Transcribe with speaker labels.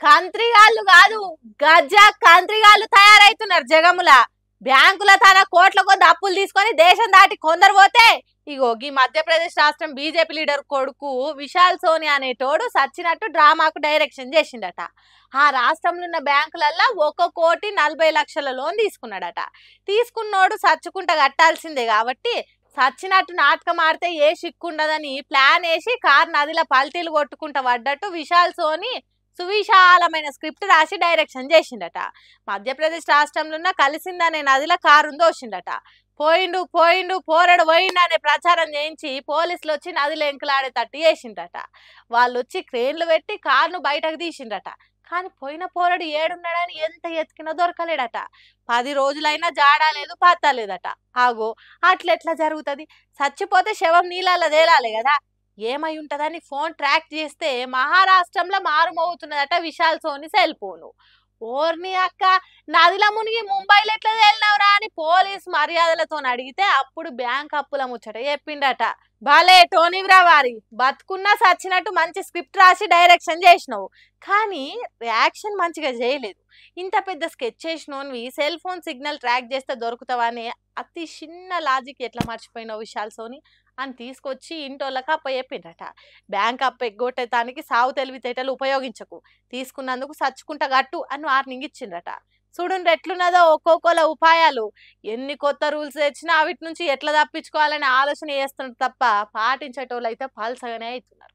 Speaker 1: కంత్రిగాళ్ళు కాదు, గజ్జ కంత్రిగాళ్ళు తయారైతున్నారు జగముల. బ్యాంకుల తన కోట్ల కొద్ది అప్పులు తీసుకొని దేశం దాటి కొందరు పోతే, ఇగో ఈ మధ్యప్రదేశ్ రాష్ట్రం బీజేపీ లీడర్ కొడుకు విశాల్ సోని అనేటోడు సచ్చినట్టు డ్రామాకు డైరెక్షన్ చేసిండట. ఆ రాష్ట్రంలో ఉన్న బ్యాంకులల్లో 1,40,00,000 లోన్ తీసుకున్నాడట. తీసుకున్నోడు సచ్చుకుంట కట్టాల్సిందే కాబట్టి సచ్చినట్టు నాటకం ఆడితే ఏ సిక్కుండదని ప్లాన్ వేసి కారు నదిలో పల్టీలు కొట్టుకుంటా పడ్డట్టు విశాల్ సోని సువిశాలమైన స్క్రిప్ట్ రాసి డైరెక్షన్ చేసిండట. మధ్యప్రదేశ్ రాష్ట్రంలో ఉన్న కలిసిందనే నదిలో కారు దోసిండట. పోయిండు పోయిండు పోరడు పోయిండు అనే ప్రచారం చేయించి పోలీసులు వచ్చి నదిలో ఎంకులాడేటట్టు చేసిండట. వాళ్ళు వచ్చి క్రేన్లు పెట్టి కారును బయటకు తీసిండట. కానీ పోయిన పోరడు ఏడున్నాడని ఎంత ఎతికినా దొరకలేడట. 10 రోజులైనా జాడాలేదు పత్తలేదట. ఆగో అట్లెట్లా జరుగుతుంది? చచ్చిపోతే శవం నీళ్ళల్లో తేలాలి కదా. ఏమై ఉంటుందని ఫోన్ ట్రాక్ చేస్తే మహారాష్ట్రంలో మారుమోగుతున్నదట విశాల్ సోని సెల్ ఫోను. ఓర్ని అక్క, నదిలో మునిగి ముంబైలో ఎట్లా తేలినవరా అని పోలీస్ మర్యాదలతో అడిగితే అప్పుడు బ్యాంక్ అప్పుల ముచ్చట చెప్పిండట. భలే టోనీవ్రా వారి, బతుకున్నా సచ్చినట్టు మంచి స్క్రిప్ట్ రాసి డైరెక్షన్ చేసినావు, కానీ రియాక్షన్ మంచిగా చేయలేదు. ఇంత పెద్ద స్కెచ్ చేసినోన్వి సెల్ ఫోన్ సిగ్నల్ ట్రాక్ చేస్తే దొరుకుతావని అతి చిన్న లాజిక్ ఎట్లా మర్చిపోయినావు విశాల్ సోని అని తీసుకొచ్చి ఇంటోళ్ళకి అప్ప చెప్పిండట. బ్యాంక్ అప్ప ఎగ్గొట్టేదానికి సావు తెలివితేటలు ఉపయోగించకు, తీసుకున్నందుకు సచ్చుకుంటా గట్టు అని వార్నింగ్ ఇచ్చిండట. చూడండి ఎట్లున్నదో ఒక్కొక్కల ఉపాయాలు. ఎన్ని కొత్త రూల్స్ తెచ్చినా వాటి నుంచి ఎట్లా తప్పించుకోవాలనే ఆలోచన చేస్తున్నారు తప్ప పాటించేటోళ్ళు అయితే పల్సగానే అవుతున్నారు.